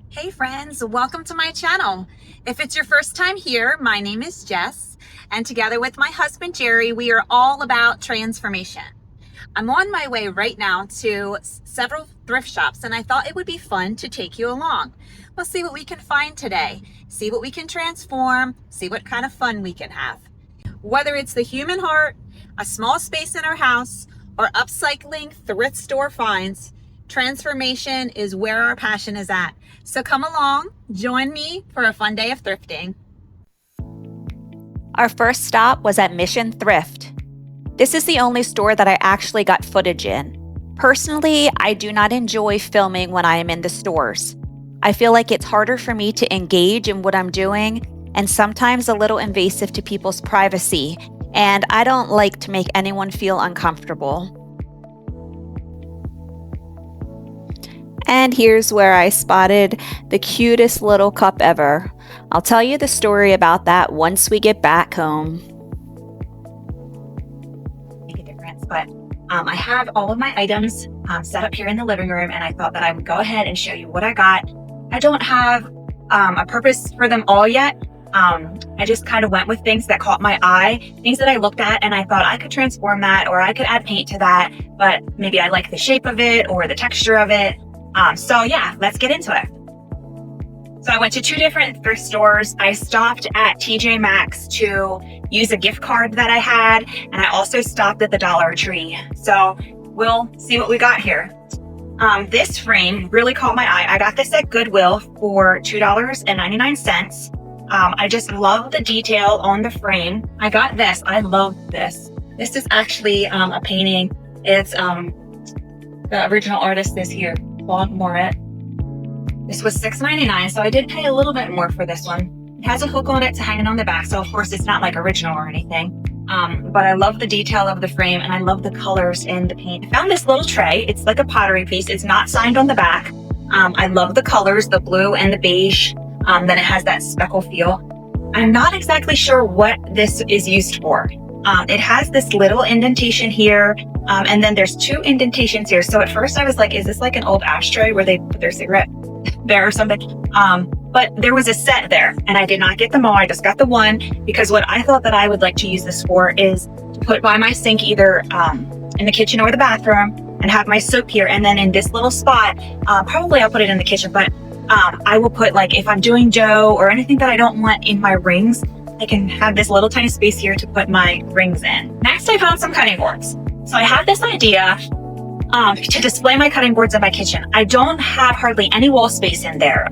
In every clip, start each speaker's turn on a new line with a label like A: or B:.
A: Hey friends, welcome to my channel. If it's your first time here, my name is Jess, and together with my husband Jerry, we are all about transformation. I'm on my way right now to several thrift shops, and I thought it would be fun to take you along. We'll see what we can find today, see what we can transform, see what kind of fun we can have. Whether it's the human heart, a small space in our house, or upcycling thrift store finds, transformation is where our passion is at. So come along, join me for a fun day of thrifting.
B: Our first stop was at Mission Thrift. This is the only store that I actually got footage in. Personally, I do not enjoy filming when I am in the stores. I feel like it's harder for me to engage in what I'm doing and sometimes a little invasive to people's privacy, and I don't like to make anyone feel uncomfortable. And here's where I spotted the cutest little cup ever. I'll tell you the story about that once we get back home.
A: Make a difference, but I have all of my items set up here in the living room, and I thought that I would go ahead and show you what I got. I don't have a purpose for them all yet. I just kind of went with things that caught my eye, things that I looked at and I thought I could transform that, or I could add paint to that, but maybe I like the shape of it or the texture of it. So yeah, let's get into it. So I went to two different thrift stores. I stopped at TJ Maxx to use a gift card that I had, and I also stopped at the Dollar Tree. So we'll see what we got here. This frame really caught my eye. I got this at Goodwill for $2.99. I just love the detail on the frame. I got this. I love this. This is actually a painting. It's the original artist is here, Claude Moret. This was $6.99, so I did pay a little bit more for this one. It has a hook on it to hang it on the back, so of course it's not like original or anything. But I love the detail of the frame, and I love the colors in the paint. I found this little tray. It's like a pottery piece. It's not signed on the back. I love the colors, the blue and the beige. Then it has that speckle feel. I'm not exactly sure what this is used for. It has this little indentation here, and then there's two indentations here. So at first I was like, is this like an old ashtray where they put their cigarette there or something? But there was a set there, and I did not get them all. I just got the one because what I thought that I would like to use this for is to put by my sink, either in the kitchen or the bathroom, and have my soap here. And then in this little spot, probably I'll put it in the kitchen, but I will put, like, if I'm doing dough or anything that I don't want in my rings, I can have this little tiny space here to put my rings in. Next, I found some cutting boards. So I had this idea to display my cutting boards in my kitchen. I don't have hardly any wall space in there.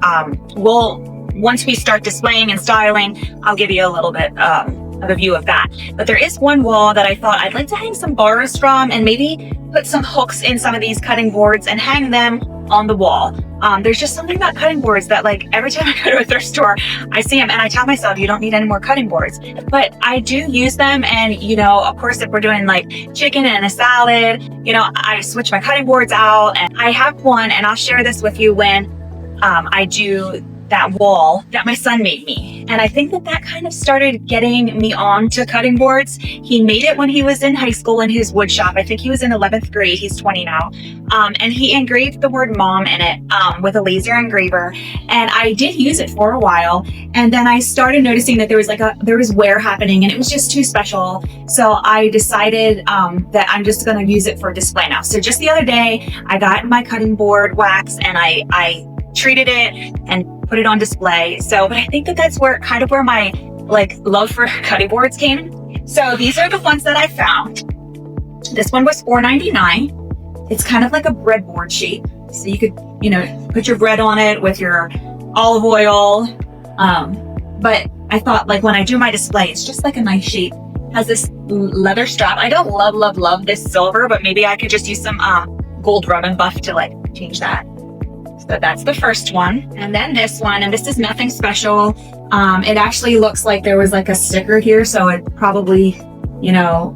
A: Once we start displaying and styling, I'll give you a little bit of a view of that. But there is one wall that I thought I'd like to hang some bars from, and maybe put some hooks in some of these cutting boards and hang them on the wall. There's just something about cutting boards that, like, every time I go to a thrift store, I see them and I tell myself, you don't need any more cutting boards. But I do use them, and, you know, of course, if we're doing like chicken and a salad, you know, I switch my cutting boards out, and I have one, and I'll share this with you when I do that wall that my son made me. And I think that that kind of started getting me on to cutting boards. He made it when he was in high school in his wood shop. I think he was in 11th grade. He's 20 now. And he engraved the word mom in it with a laser engraver. And I did use it for a while. And then I started noticing that there was wear happening, and it was just too special. So I decided that I'm just going to use it for display now. So just the other day, I got my cutting board wax, and I treated it and put it on display. So, but I think that that's where my love for cutting boards came. So these are the ones that I found. This one was $4.99. It's kind of like a breadboard shape. So you could, you know, put your bread on it with your olive oil. But I thought, like, when I do my display, it's just like a nice shape. Has this leather strap. I don't love this silver, but maybe I could just use some gold rum and buff to, like, change that. So that's the first one. And then this one, and this is nothing special. It actually looks like there was like a sticker here, so it probably, you know,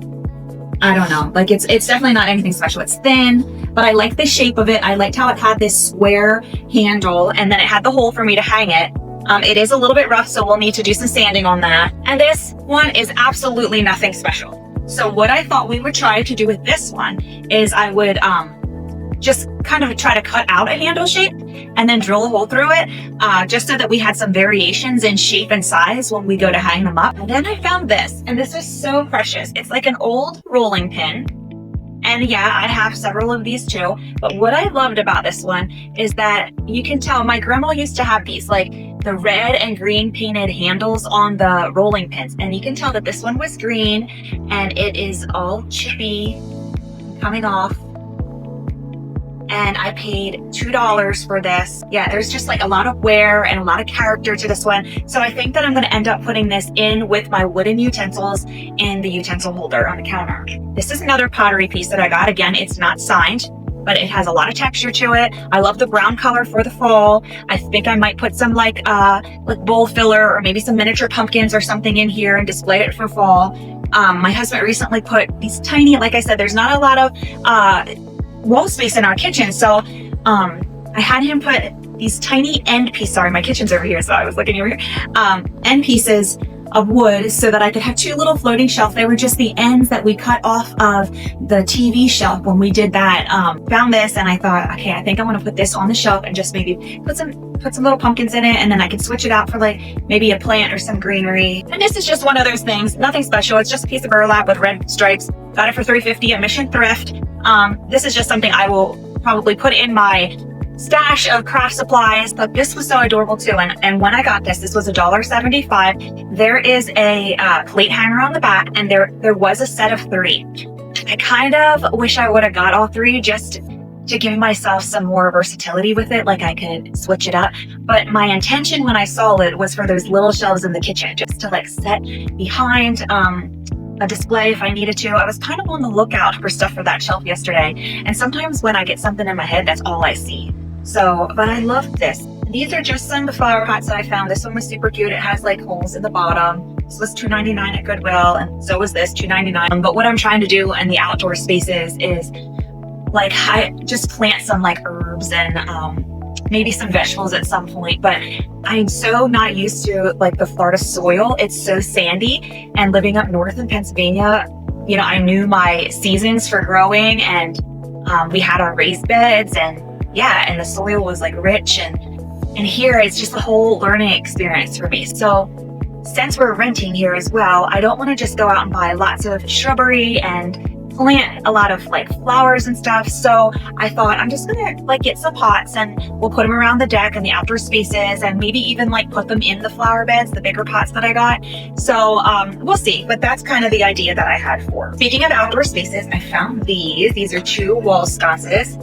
A: I don't know. Like, it's definitely not anything special. It's thin, but I like the shape of it. I liked how it had this square handle, and then it had the hole for me to hang it. It is a little bit rough, so we'll need to do some sanding on that. And this one is absolutely nothing special. So what I thought we would try to do with this one is I would just kind of try to cut out a handle shape and then drill a hole through it, just so that we had some variations in shape and size when we go to hang them up. And then I found this, and this is so precious. It's like an old rolling pin. And yeah, I have several of these too. But what I loved about this one is that you can tell my grandma used to have these, like the red and green painted handles on the rolling pins. And you can tell that this one was green and it is all chippy, coming off. And I paid $2 for this. Yeah, there's just like a lot of wear and a lot of character to this one. So I think that I'm gonna end up putting this in with my wooden utensils in the utensil holder on the counter. This is another pottery piece that I got. Again, it's not signed, but it has a lot of texture to it. I love the brown color for the fall. I think I might put some like bowl filler or maybe some miniature pumpkins or something in here and display it for fall. My husband recently put these tiny, like I said, there's not a lot of wall space in our kitchen, so I had him put these tiny end pieces. Sorry, my kitchen's over here, so I was looking over here. End pieces of wood so that I could have two little floating shelves. They were just the ends that we cut off of the TV shelf when we did that. Found this and I thought, okay, I think I want to put this on the shelf and just maybe put some little pumpkins in it, and then I can switch it out for like maybe a plant or some greenery. And this is just one of those things, nothing special. It's just a piece of burlap with red stripes. Got it for $3.50 at Mission Thrift. This is just something I will probably put in my stash of craft supplies, but this was so adorable too. And when I got this was $1.75. There is a plate hanger on the back, and there was a set of 3. I kind of wish I would have got all 3 just to give myself some more versatility with it, like I could switch it up. But my intention when I saw it was for those little shelves in the kitchen, just to like set behind a display if I needed to. I was kind of on the lookout for stuff for that shelf yesterday, and sometimes when I get something in my head, that's all I see. So, but I love this. These are just some flower pots that I found. This one was super cute. It has like holes in the bottom. This was $2.99 at Goodwill, and so was this, $2.99. But what I'm trying to do in the outdoor spaces is like I just plant some like herbs and maybe some vegetables at some point. But I'm so not used to like the Florida soil. It's so sandy, and living up north in Pennsylvania, you know, I knew my seasons for growing, and we had our raised beds, and yeah, and the soil was like rich, and here it's just a whole learning experience for me. So since we're renting here as well, I don't want to just go out and buy lots of shrubbery and plant a lot of like flowers and stuff. So I thought I'm just gonna like get some pots, and we'll put them around the deck and the outdoor spaces, and maybe even like put them in the flower beds, the bigger pots that I got. So we'll see, but that's kind of the idea that I had for. Speaking of outdoor spaces, I found these are 2 wall sconces.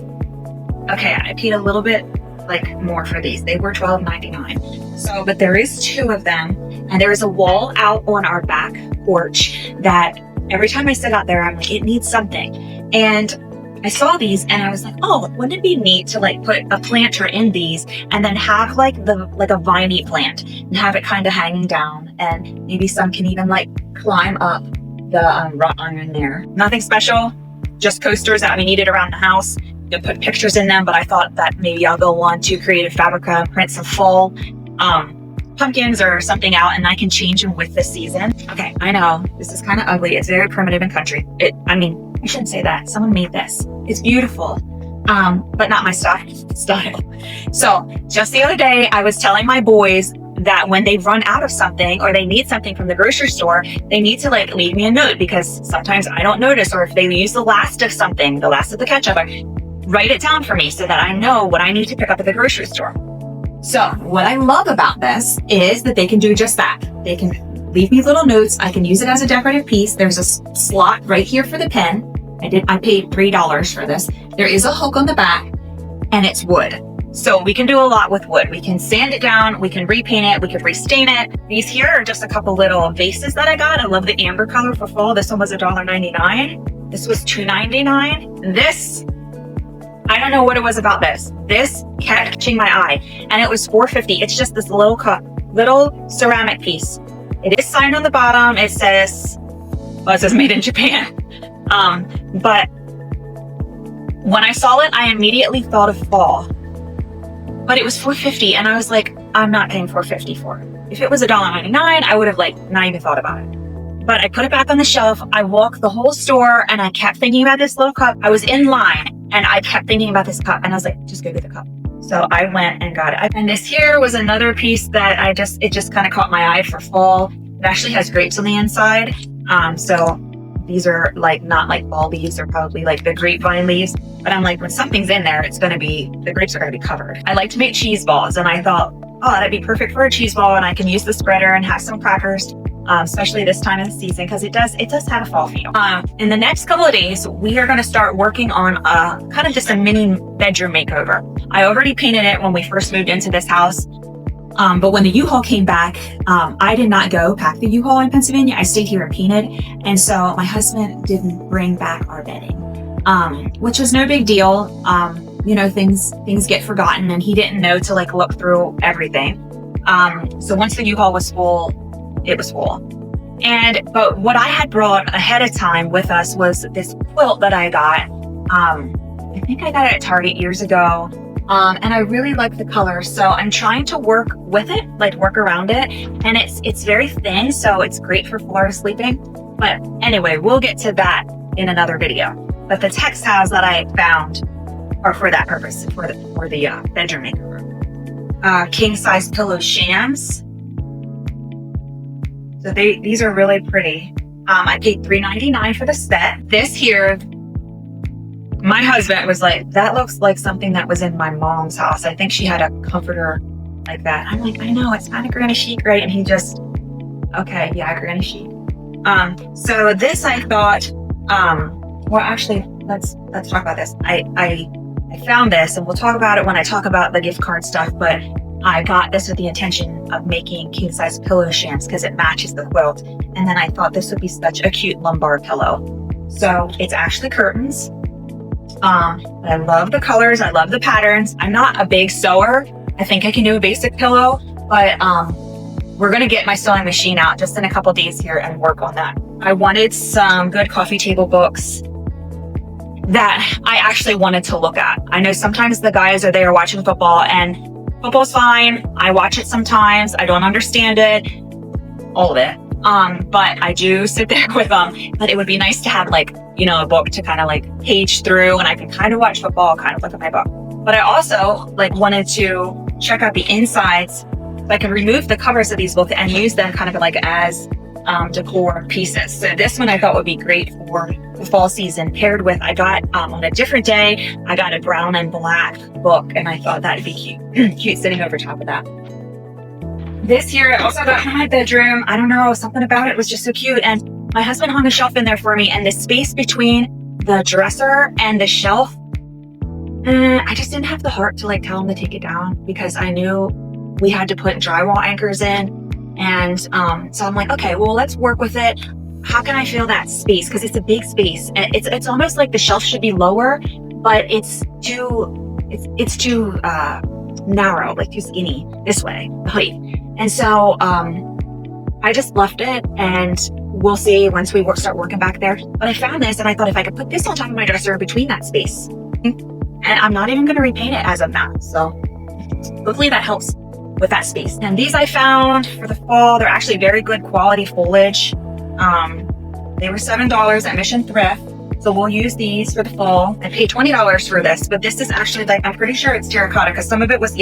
A: Okay, I paid a little bit like more for these. They were $12.99. So, but there is 2 of them, and there is a wall out on our back porch that every time I sit out there, I'm like, it needs something. And I saw these and I was like, oh, wouldn't it be neat to like put a planter in these and then have like a viney plant and have it kind of hanging down, and maybe some can even like climb up the wrought iron there. Nothing special, just coasters that we needed around the house. You put pictures in them, but I thought that maybe I'll go on to Creative Fabrica, print some fall pumpkins or something out, and I can change them with the season. Okay, I know this is kind of ugly. It's very primitive and country. I shouldn't say that. Someone made this. It's beautiful, but not my style. So just the other day, I was telling my boys that when they run out of something or they need something from the grocery store, they need to like leave me a note, because sometimes I don't notice, or if they use the last of something, the last of the ketchup, write it down for me so that I know what I need to pick up at the grocery store. So what I love about this is that they can do just that. They can leave me little notes. I can use it as a decorative piece. There's a slot right here for the pen. I paid $3 for this. There is a hook on the back, and it's wood. So we can do a lot with wood. We can sand it down, we can repaint it, we could restain it. These here are just a couple little vases that I got. I love the amber color for fall. This one was $1.99. This was $2.99. This, I don't know what it was about this. This kept catching my eye, and it was $4.50. It's just this little cup, little ceramic piece. It is signed on the bottom. It says, well, it says made in Japan. But when I saw it, I immediately thought of fall. But it was $4.50, and I was like, I'm not paying $4.50 for it. If it was $1.99, I would have like not even thought about it. But I put it back on the shelf. I walked the whole store, and I kept thinking about this little cup. I was in line, And I kept thinking about this cup and I was like, just go get the cup. So I went and got it. And this here was another piece that it just kind of caught my eye for fall. It actually has grapes on the inside. So these are like not like fall leaves, they're probably like the grapevine leaves. But I'm like, when something's in there, the grapes are gonna be covered. I like to make cheese balls, and I thought, oh, that'd be perfect for a cheese ball, and I can use the spreader and have some crackers, especially this time of the season, because it does have a fall feel. In the next couple of days, we are gonna start working on kind of just a mini bedroom makeover. I already painted it when we first moved into this house. But when the U-Haul came back, I did not go pack the U-Haul in Pennsylvania. I stayed here and painted. And so my husband didn't bring back our bedding, which was no big deal. Things get forgotten, and he didn't know to like look through everything. So once the U-Haul was full, it was full. But what I had brought ahead of time with us was this quilt that I got. I think I got it at Target years ago. And I really like the color, so I'm trying to work with it, like work around it. And it's very thin, so it's great for Florida sleeping. But anyway, we'll get to that in another video. But the textiles that I found are for that purpose, for the bedroom makeover. King size pillow shams. So these are really pretty. I paid $3.99 for the set. This here, my husband was like, that looks like something that was in my mom's house. I think she had a comforter like that. I'm like, I know, it's kind of granny chic, right? And he just, okay, yeah, granny chic. So this I thought, well, actually, let's talk about this. I found this, and we'll talk about it when I talk about the gift card stuff, but I got this with the intention of making king size pillow shams because it matches the quilt. And then I thought this would be such a cute lumbar pillow. So it's actually curtains. I love the colors. I love the patterns. I'm not a big sewer. I think I can do a basic pillow, but we're going to get my sewing machine out just in a couple days here and work on that. I wanted some good coffee table books that I actually wanted to look at. I know sometimes the guys are there watching football, and football's fine. I watch it sometimes. I don't understand it, all of it. But I do sit there with them. But it would be nice to have a book to kind of page through, and I can kind of watch football, kind of look at my book. But I also wanted to check out the insides so I could remove the covers of these books and use them kind of as decor pieces. So this one I thought would be great for the fall season, paired with, I got on a different day, I got a brown and black book, and I thought that'd be cute, cute sitting over top of that. This here I also got for my bedroom. I don't know, something about it was just so cute. And my husband hung a shelf in there for me, and the space between the dresser and the shelf, I just didn't have the heart to tell him to take it down because I knew we had to put drywall anchors in. And so I'm like, okay, well, let's work with it. How can I fill that space? Because it's a big space. And it's almost like the shelf should be lower, but it's too narrow, too skinny this way, the height. And so I just left it, and we'll see once we start working back there. But I found this, and I thought if I could put this on top of my dresser between that space, and I'm not even going to repaint it as of now. So hopefully that helps with that space. And these I found for the fall. They're actually very good quality foliage. They were $7 at Mission Thrift. So we'll use these for the fall. I paid $20 for this, but this is actually I'm pretty sure it's terracotta because some of it was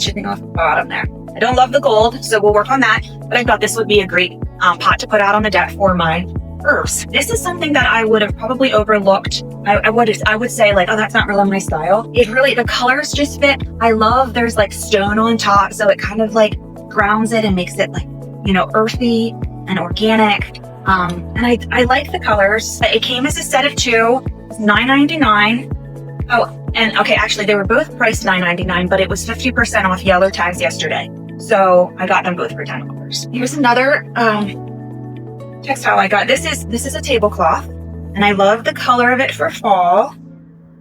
A: chipping off the bottom there. I don't love the gold, so we'll work on that. But I thought this would be a great pot to put out on the deck for my herbs. This is something that I would have probably overlooked. I would say oh, that's not really my style. The colors just fit. I love there's stone on top, so it kind of grounds it and makes it earthy and organic. And I like the colors. It came as a set of two. It's $9.99. Oh, and okay, actually they were both priced $9.99, but it was 50% off yellow tags yesterday. So I got them both for $10. Here's another textile I got. This is a tablecloth, and I love the color of it for fall.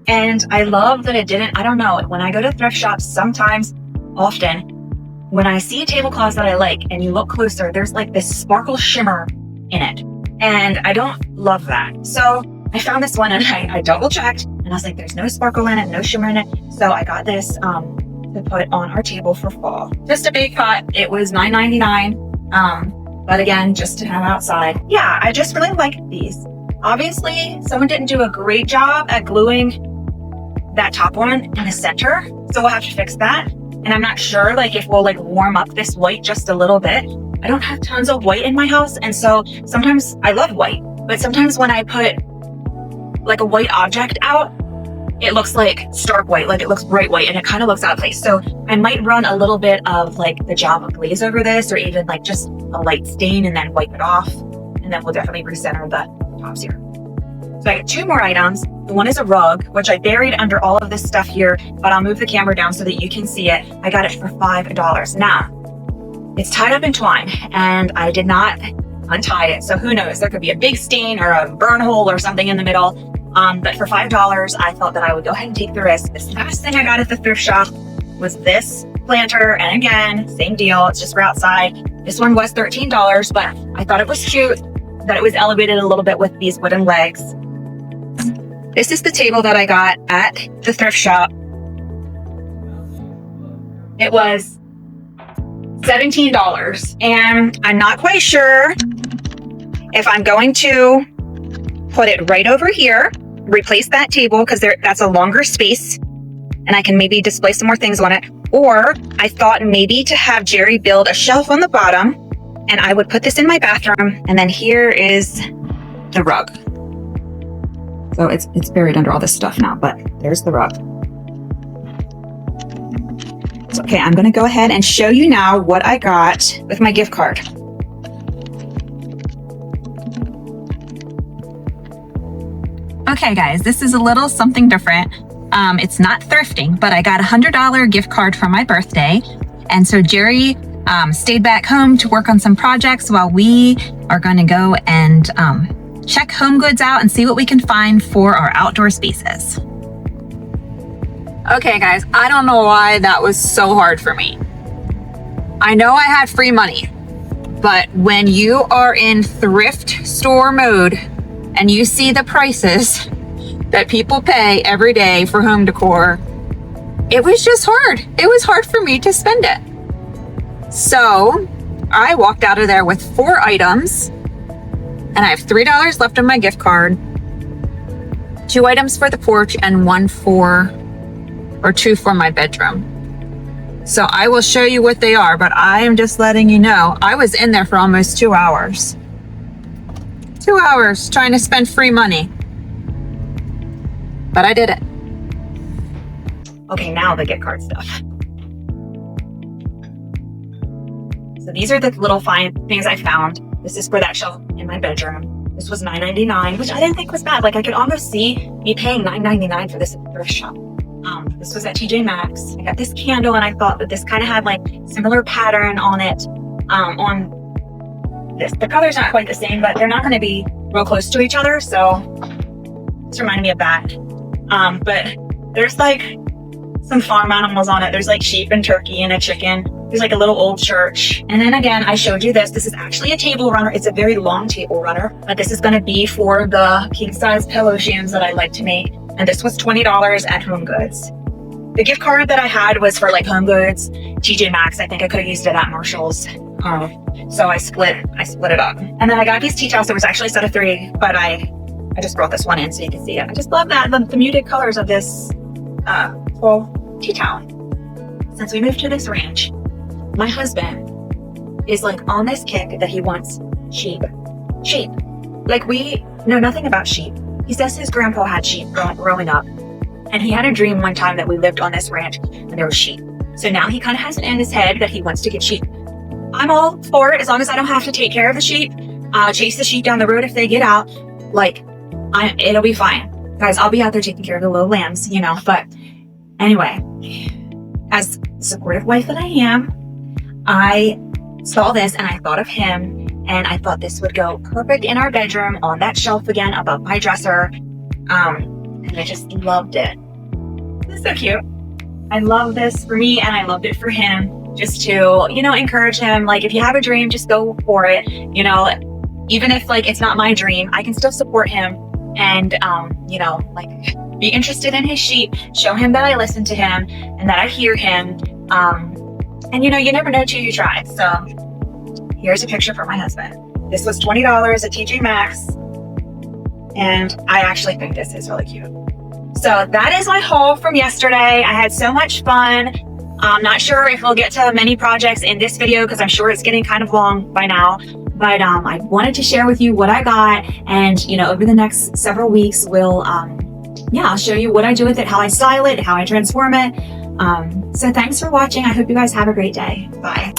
A: And I love that I don't know, when I go to thrift shops, often, when I see tablecloths that I like and you look closer, there's this sparkle shimmer in it. And I don't love that. So I found this one, and I double checked, and I was like, there's no sparkle in it, no shimmer in it. So I got this to put on our table for fall. Just a big pot. It was $9.99. But again, just to have outside. Yeah, I just really like these. Obviously, someone didn't do a great job at gluing that top one in the center. So we'll have to fix that. And I'm not sure like if we'll like warm up this white just a little bit. I don't have tons of white in my house. And so sometimes I love white, but sometimes when I put like a white object out, it looks like stark white, like it looks bright white, and it kind of looks out of place. So I might run a little bit of like the Java glaze over this, or even like just a light stain and then wipe it off. And then we'll definitely recenter the tops here. So I got 2 more items. The one is a rug, which I buried under all of this stuff here, but I'll move the camera down so that you can see it. I got it for $5. Now, it's tied up in twine, and I did not untie it. So who knows? There could be a big stain or a burn hole or something in the middle. But for $5, I thought that I would go ahead and take the risk. This last thing I got at the thrift shop was this planter. And again, same deal. It's just for outside. This one was $13, but I thought it was cute that it was elevated a little bit with these wooden legs. This is the table that I got at the thrift shop. It was $17. And I'm not quite sure if I'm going to put it right over here, replace that table because that's a longer space and I can maybe display some more things on it. Or I thought maybe to have Jerry build a shelf on the bottom and I would put this in my bathroom, and then here is the rug. So it's buried under all this stuff now, but there's the rug. So, okay, I'm gonna go ahead and show you now what I got with my gift card. Okay guys, this is a little something different. It's not thrifting, but I got a $100 gift card for my birthday. And so Jerry stayed back home to work on some projects while we are gonna go and check Home Goods out and see what we can find for our outdoor spaces. Okay guys, I don't know why that was so hard for me. I know I had free money, but when you are in thrift store mode and you see the prices that people pay every day for home decor, it was just hard. It was hard for me to spend it. So I walked out of there with 4 items, and I have $3 left on my gift card, 2 items for the porch, and 2 for my bedroom. So I will show you what they are, but I am just letting you know, I was in there for almost 2 hours. 2 hours trying to spend free money. But I did it. Okay, now the gift card stuff. So these are the little fine things I found. This is for that shelf in my bedroom. This was $9.99, which I didn't think was bad. Like I could almost see me paying $9.99 for this at the thrift shop. This was at TJ Maxx. I got this candle, and I thought that this kind of had like similar pattern on it. On this, the color's not quite the same, but they're not going to be real close to each other. So this reminded me of that. But there's like some farm animals on it. There's like sheep and turkey and a chicken. There's like a little old church. And then again, I showed you this. This is actually a table runner. It's a very long table runner, but this is going to be for the king size pillow shams that I like to make. And this was $20 at Home Goods. The gift card that I had was for like Home Goods, TJ Maxx. I think I could have used it at Marshall's. So I split it up. And then I got these tea towels. There was actually a set of 3, but I just brought this one in so you can see it. I just love that, the muted colors of this full tea towel. Since we moved to this ranch, my husband is like on this kick that he wants sheep. Sheep. Like we know nothing about sheep. He says his grandpa had sheep growing up. And he had a dream one time that we lived on this ranch and there were sheep. So now he kind of has it in his head that he wants to get sheep. I'm all for it as long as I don't have to take care of the sheep, chase the sheep down the road if they get out. Like, it'll be fine. Guys, I'll be out there taking care of the little lambs, you know. But anyway, as the supportive wife that I am, I saw this and I thought of him. And I thought this would go perfect in our bedroom on that shelf again above my dresser. And I just loved it. This is so cute. I love this for me and I loved it for him, just to, you know, encourage him. Like if you have a dream, just go for it. You know, even if like it's not my dream, I can still support him and, you know, like be interested in his sheep, show him that I listen to him and that I hear him. And you know, you never know till you try. So here's a picture for my husband. This was $20 at TJ Maxx. And I actually think this is really cute. So that is my haul from yesterday. I had so much fun. I'm not sure if we'll get to many projects in this video because I'm sure it's getting kind of long by now. But I wanted to share with you what I got, and over the next several weeks, I'll show you what I do with it, how I style it, how I transform it. So thanks for watching. I hope you guys have a great day. Bye.